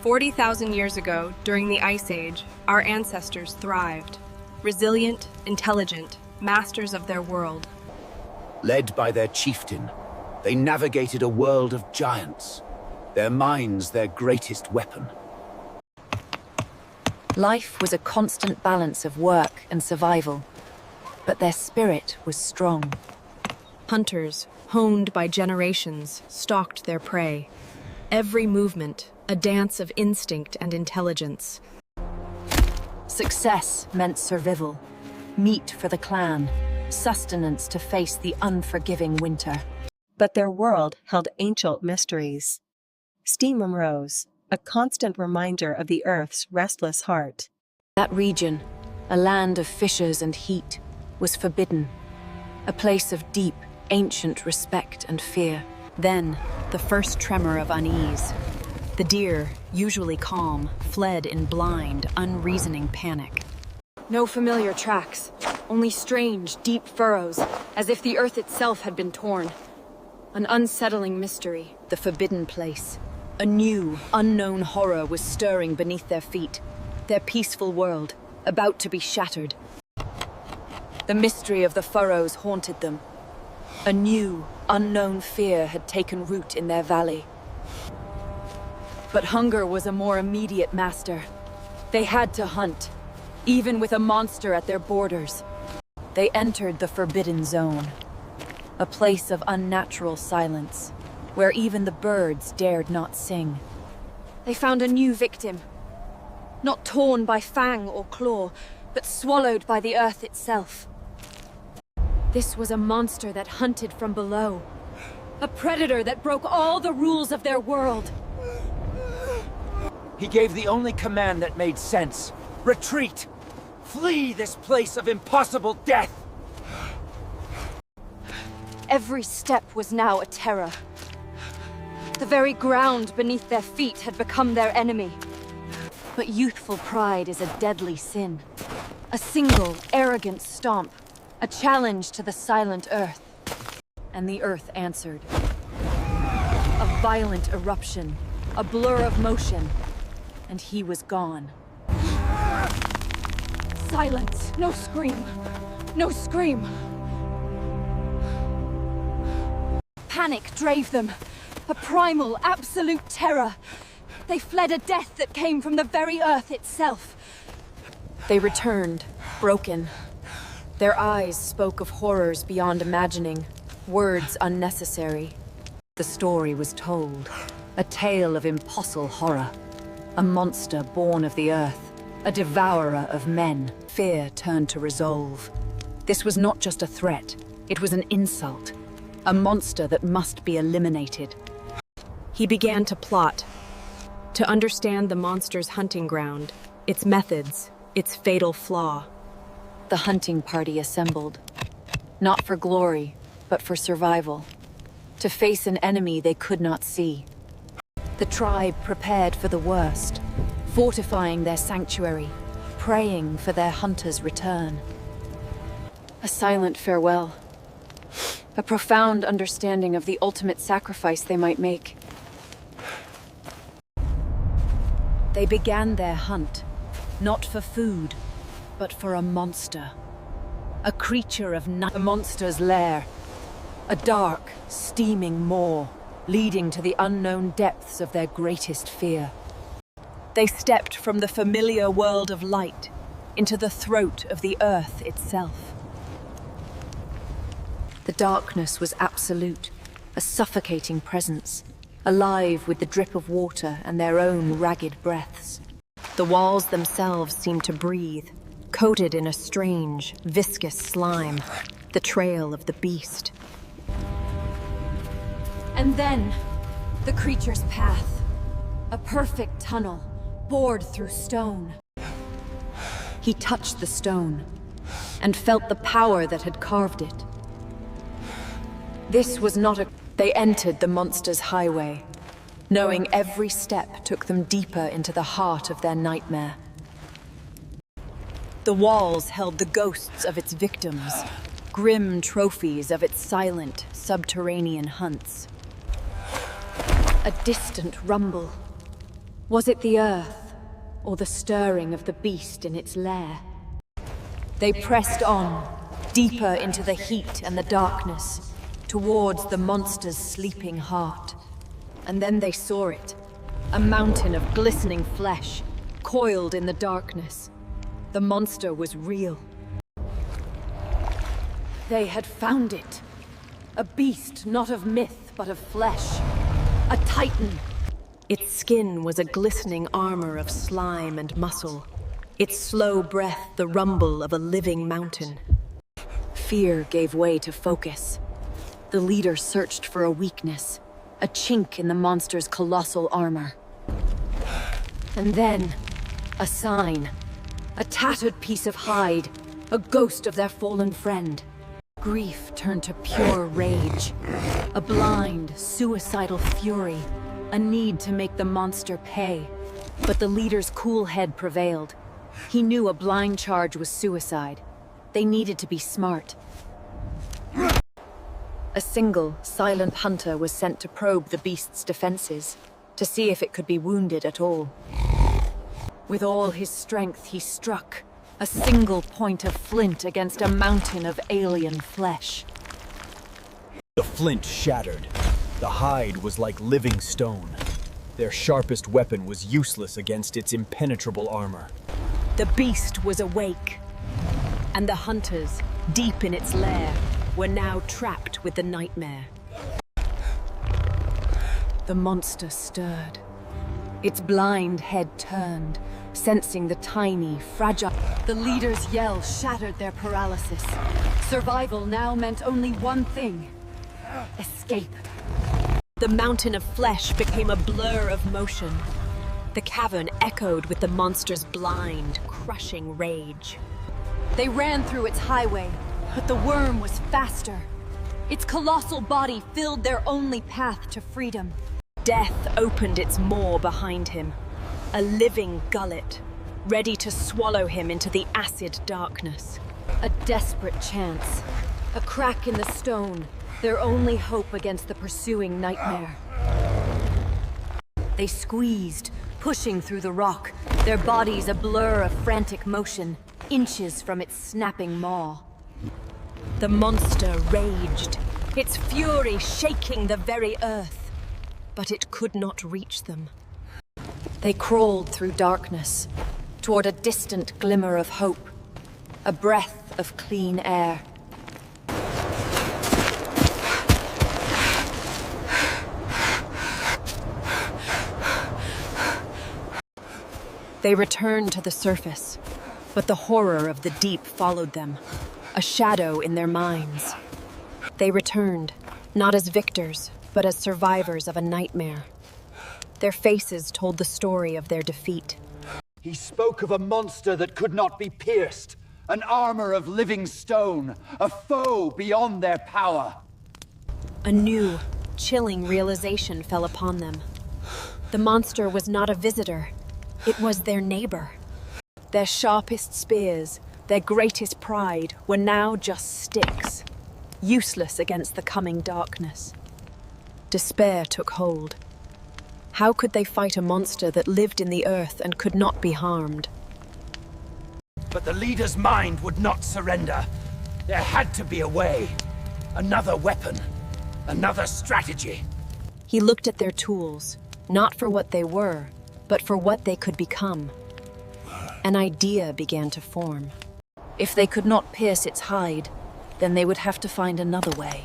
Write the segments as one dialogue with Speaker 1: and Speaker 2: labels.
Speaker 1: 40,000 years ago, during the Ice Age, our ancestors thrived. Resilient, intelligent, masters of their world.
Speaker 2: Led by their chieftain, they navigated a world of giants. Their minds their greatest weapon.
Speaker 3: Life was a constant balance of work and survival, but their spirit was strong.
Speaker 1: Hunters, honed by generations, stalked their prey. Every movement, a dance of instinct and intelligence.
Speaker 3: Success meant survival, meat for the clan, sustenance to face the unforgiving winter.
Speaker 4: But their world held ancient mysteries. Steam rose, a constant reminder of the Earth's restless heart.
Speaker 3: That region, a land of fissures and heat, was forbidden. A place of deep, ancient respect and fear.
Speaker 1: Then, the first tremor of unease. The deer, usually calm, fled in blind, unreasoning panic.
Speaker 5: No familiar tracks, only strange, deep furrows, as if the earth itself had been torn. An unsettling mystery.
Speaker 3: The forbidden place. A new, unknown horror was stirring beneath their feet. Their peaceful world, about to be shattered. The mystery of the furrows haunted them. A new, unknown fear had taken root in their valley. But hunger was a more immediate master. They had to hunt, even with a monster at their borders. They entered the Forbidden Zone, a place of unnatural silence, where even the birds dared not sing.
Speaker 5: They found a new victim. Not torn by fang or claw, but swallowed by the earth itself. This was a monster that hunted from below. A predator that broke all the rules of their world.
Speaker 6: He gave the only command that made sense. Retreat! Flee this place of impossible death!
Speaker 5: Every step was now a terror. The very ground beneath their feet had become their enemy. But youthful pride is a deadly sin. A single, arrogant stomp. A challenge to the silent earth.
Speaker 3: And the earth answered. A violent eruption, a blur of motion, and he was gone.
Speaker 5: Silence! No scream! No scream! Panic drave them. A primal, absolute terror. They fled a death that came from the very earth itself.
Speaker 3: They returned, broken. Their eyes spoke of horrors beyond imagining, words unnecessary. The story was told, a tale of impossible horror. A monster born of the earth, a devourer of men. Fear turned to resolve. This was not just a threat, it was an insult. A monster that must be eliminated.
Speaker 1: He began to plot, to understand the monster's hunting ground, its methods, its fatal flaw.
Speaker 3: The hunting party assembled, not for glory, but for survival. To face an enemy they could not see. The tribe prepared for the worst, fortifying their sanctuary, praying for their hunter's return. A silent farewell. A profound understanding of the ultimate sacrifice they might make. They began their hunt, not for food, but for a monster. A creature of a monster's lair. A dark, steaming maw, leading to the unknown depths of their greatest fear. They stepped from the familiar world of light into the throat of the earth itself. The darkness was absolute, a suffocating presence, alive with the drip of water and their own ragged breaths.
Speaker 1: The walls themselves seemed to breathe, coated in a strange, viscous slime, the trail of the beast.
Speaker 5: And then, the creature's path. A perfect tunnel, bored through stone.
Speaker 3: He touched the stone, and felt the power that had carved it. This was not a... They entered the monster's highway, knowing every step took them deeper into the heart of their nightmare. The walls held the ghosts of its victims, grim trophies of its silent, subterranean hunts. A distant rumble. Was it the earth, or the stirring of the beast in its lair? They pressed on, deeper into the heat and the darkness, towards the monster's sleeping heart. And then they saw it, a mountain of glistening flesh, coiled in the darkness. The monster was real. They had found it. A beast not of myth, but of flesh. A titan.
Speaker 1: Its skin was a glistening armor of slime and muscle. Its slow breath the rumble of a living mountain.
Speaker 3: Fear gave way to focus. The leader searched for a weakness, a chink in the monster's colossal armor. And then, a sign. A tattered piece of hide, a ghost of their fallen friend. Grief turned to pure rage. A blind, suicidal fury. A need to make the monster pay. But the leader's cool head prevailed. He knew a blind charge was suicide. They needed to be smart. A single, silent hunter was sent to probe the beast's defenses, to see if it could be wounded at all. With all his strength, he struck, a single point of flint against a mountain of alien flesh.
Speaker 7: The flint shattered. The hide was like living stone. Their sharpest weapon was useless against its impenetrable armor.
Speaker 1: The beast was awake, and the hunters, deep in its lair, were now trapped with the nightmare.
Speaker 3: The monster stirred. Its blind head turned, sensing the tiny, fragile... The leader's yell shattered their paralysis. Survival now meant only one thing. Escape.
Speaker 1: The mountain of flesh became a blur of motion. The cavern echoed with the monster's blind, crushing rage.
Speaker 3: They ran through its highway, but the worm was faster. Its colossal body filled their only path to freedom.
Speaker 1: Death opened its maw behind him, a living gullet, ready to swallow him into the acid darkness.
Speaker 3: A desperate chance. A crack in the stone, their only hope against the pursuing nightmare. They squeezed, pushing through the rock, their bodies a blur of frantic motion, inches from its snapping maw.
Speaker 1: The monster raged, its fury shaking the very earth, but it could not reach them.
Speaker 3: They crawled through darkness, toward a distant glimmer of hope, a breath of clean air.
Speaker 1: They returned to the surface, but the horror of the deep followed them, a shadow in their minds. They returned, not as victors, but as survivors of a nightmare. Their faces told the story of their defeat.
Speaker 2: He spoke of a monster that could not be pierced, an armor of living stone, a foe beyond their power.
Speaker 1: A new, chilling realization fell upon them. The monster was not a visitor. It was their neighbor. Their sharpest spears, their greatest pride, were now just sticks, useless against the coming darkness. Despair took hold. How could they fight a monster that lived in the earth and could not be harmed?
Speaker 6: But the leader's mind would not surrender. There had to be a way. Another weapon. Another strategy.
Speaker 1: He looked at their tools, not for what they were, but for what they could become. An idea began to form.
Speaker 3: If they could not pierce its hide, then they would have to find another way.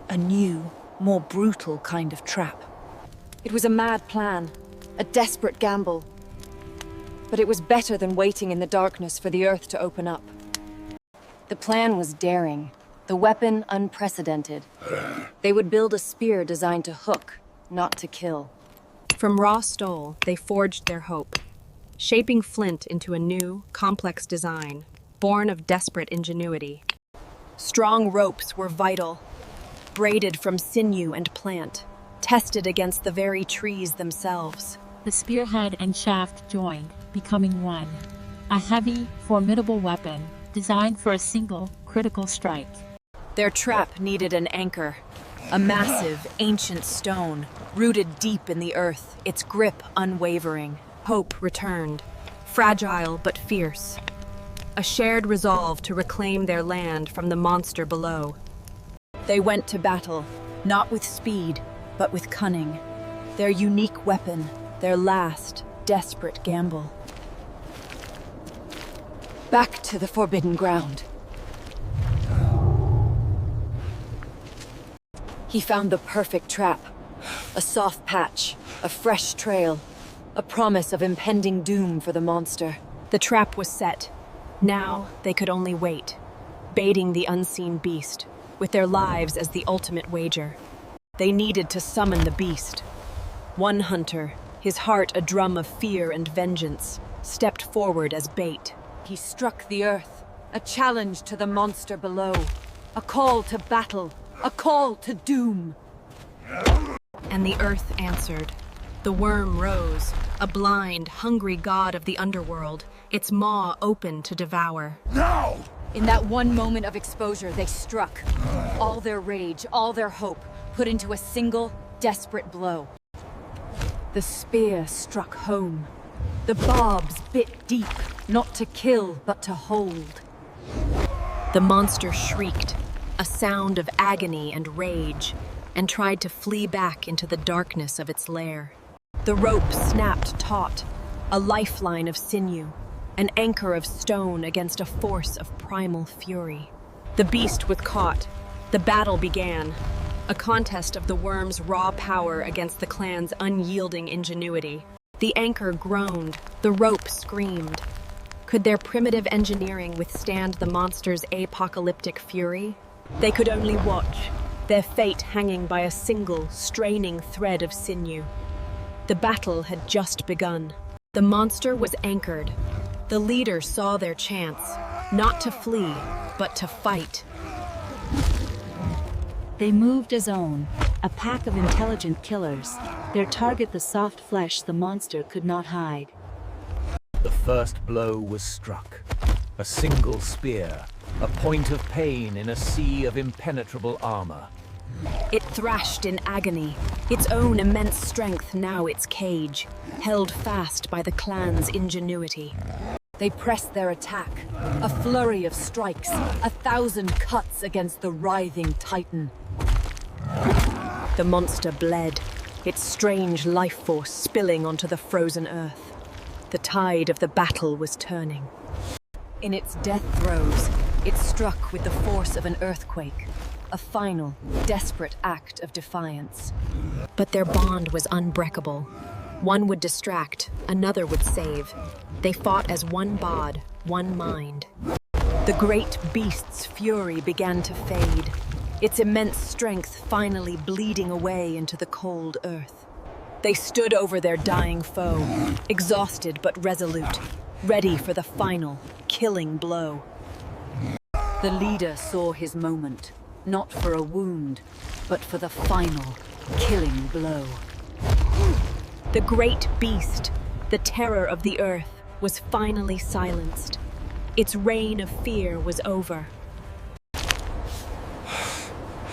Speaker 3: A new, more brutal kind of trap. It was a mad plan, a desperate gamble. But it was better than waiting in the darkness for the earth to open up. The plan was daring, the weapon unprecedented. They would build a spear designed to hook, not to kill.
Speaker 1: From raw stole, they forged their hope, shaping flint into a new, complex design, born of desperate ingenuity. Strong ropes were vital, braided from sinew and plant, tested against the very trees themselves.
Speaker 8: The spearhead and shaft joined, becoming one. A heavy, formidable weapon, designed for a single, critical strike.
Speaker 1: Their trap needed an anchor, a massive, ancient stone, Rooted deep in the earth, its grip unwavering, hope returned, fragile but fierce. A shared resolve to reclaim their land from the monster below. They went to battle, not with speed, but with cunning. Their unique weapon, their last, desperate gamble.
Speaker 5: Back to the forbidden ground. He found the perfect trap. A soft patch, a fresh trail, a promise of impending doom for the monster.
Speaker 1: The trap was set. Now they could only wait, baiting the unseen beast, with their lives as the ultimate wager. They needed to summon the beast. One hunter, his heart a drum of fear and vengeance, stepped forward as bait.
Speaker 5: He struck the earth, a challenge to the monster below, a call to battle, a call to doom.
Speaker 1: And the earth answered. The worm rose, a blind, hungry god of the underworld, its maw open to devour.
Speaker 6: Now!
Speaker 5: In that one moment of exposure, they struck. All their rage, all their hope, put into a single, desperate blow. The spear struck home. The barbs bit deep, not to kill, but to hold.
Speaker 1: The monster shrieked, a sound of agony and rage, and tried to flee back into the darkness of its lair. The rope snapped taut, a lifeline of sinew, an anchor of stone against a force of primal fury. The beast was caught. The battle began, a contest of the worm's raw power against the clan's unyielding ingenuity. The anchor groaned, the rope screamed. Could their primitive engineering withstand the monster's apocalyptic fury? They could only watch, their fate hanging by a single, straining thread of sinew. The battle had just begun. The monster was anchored. The leader saw their chance, not to flee, but to fight.
Speaker 9: They moved as own, a pack of intelligent killers. Their target the soft flesh the monster could not hide.
Speaker 2: The first blow was struck. A single spear, a point of pain in a sea of impenetrable armor.
Speaker 1: It thrashed in agony, its own immense strength now its cage, held fast by the clan's ingenuity.
Speaker 5: They pressed their attack, a flurry of strikes, 1,000 cuts against the writhing titan.
Speaker 1: The monster bled, its strange life force spilling onto the frozen earth. The tide of the battle was turning.
Speaker 5: In its death throes, it struck with the force of an earthquake, a final, desperate act of defiance.
Speaker 1: But their bond was unbreakable. One would distract, another would save. They fought as one bod, one mind. The great beast's fury began to fade, its immense strength finally bleeding away into the cold earth. They stood over their dying foe, exhausted but resolute, ready for the final, killing blow.
Speaker 5: The leader saw his moment, not for a wound, but for the final, killing blow.
Speaker 1: The great beast, the terror of the earth, was finally silenced. Its reign of fear was over.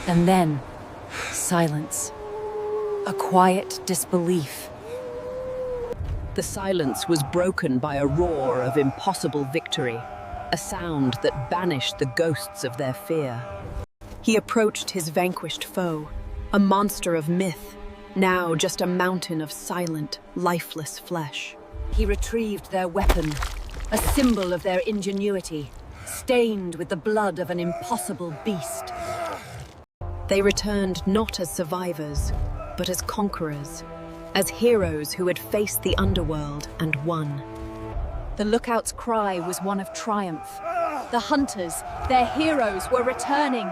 Speaker 5: And then, silence. A quiet disbelief.
Speaker 1: The silence was broken by a roar of impossible victory, a sound that banished the ghosts of their fear. He approached his vanquished foe, a monster of myth, now just a mountain of silent, lifeless flesh.
Speaker 5: He retrieved their weapon, a symbol of their ingenuity, stained with the blood of an impossible beast.
Speaker 1: They returned not as survivors, but as conquerors, as heroes who had faced the underworld and won.
Speaker 5: The lookout's cry was one of triumph. The hunters, their heroes, were returning.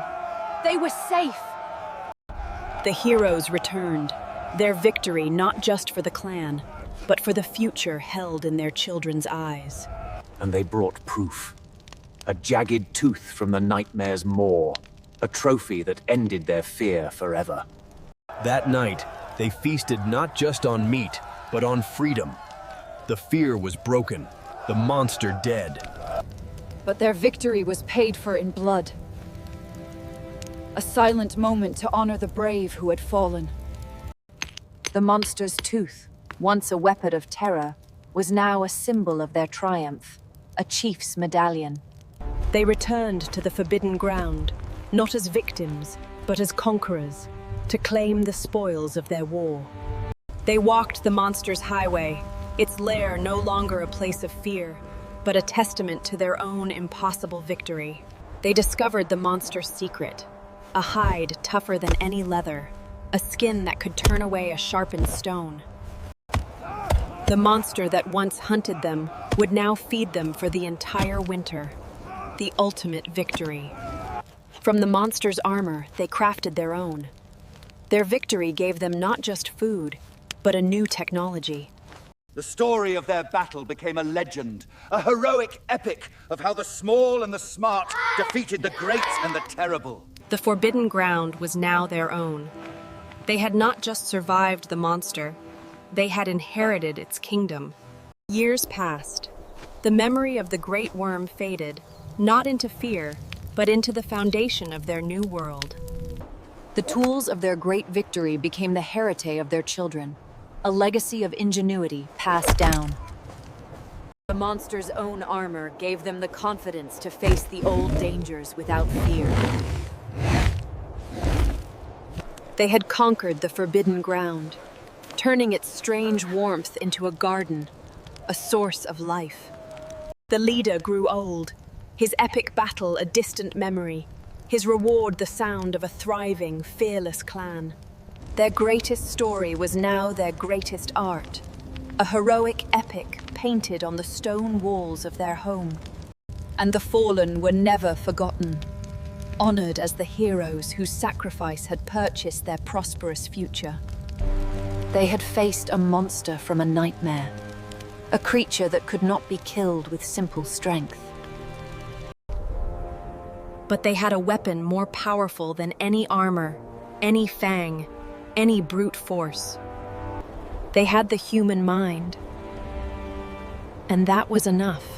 Speaker 5: They were safe.
Speaker 1: The heroes returned, their victory not just for the clan, but for the future held in their children's eyes.
Speaker 2: And they brought proof. A jagged tooth from the nightmare's maw. A trophy that ended their fear forever.
Speaker 7: That night, they feasted not just on meat, but on freedom. The fear was broken, the monster dead.
Speaker 5: But their victory was paid for in blood. A silent moment to honor the brave who had fallen.
Speaker 3: The monster's tooth, once a weapon of terror, was now a symbol of their triumph, a chief's medallion.
Speaker 1: They returned to the forbidden ground, not as victims, but as conquerors, to claim the spoils of their war. They walked the monster's highway, its lair no longer a place of fear, but a testament to their own impossible victory. They discovered the monster's secret, a hide tougher than any leather, a skin that could turn away a sharpened stone. The monster that once hunted them would now feed them for the entire winter, the ultimate victory. From the monster's armor, they crafted their own. Their victory gave them not just food, but a new technology.
Speaker 6: The story of their battle became a legend, a heroic epic of how the small and the smart defeated the great and the terrible.
Speaker 1: The forbidden ground was now their own. They had not just survived the monster, they had inherited its kingdom. Years passed. The memory of the great worm faded, not into fear, but into the foundation of their new world.
Speaker 3: The tools of their great victory became the heritage of their children, a legacy of ingenuity passed down. The monster's own armor gave them the confidence to face the old dangers without fear.
Speaker 1: They had conquered the forbidden ground, turning its strange warmth into a garden, a source of life. The leader grew old, his epic battle a distant memory, his reward the sound of a thriving, fearless clan. Their greatest story was now their greatest art, a heroic epic painted on the stone walls of their home. And the fallen were never forgotten, honored as the heroes whose sacrifice had purchased their prosperous future. They had faced a monster from a nightmare, a creature that could not be killed with simple strength. But they had a weapon more powerful than any armor, any fang, any brute force. They had the human mind. And that was enough.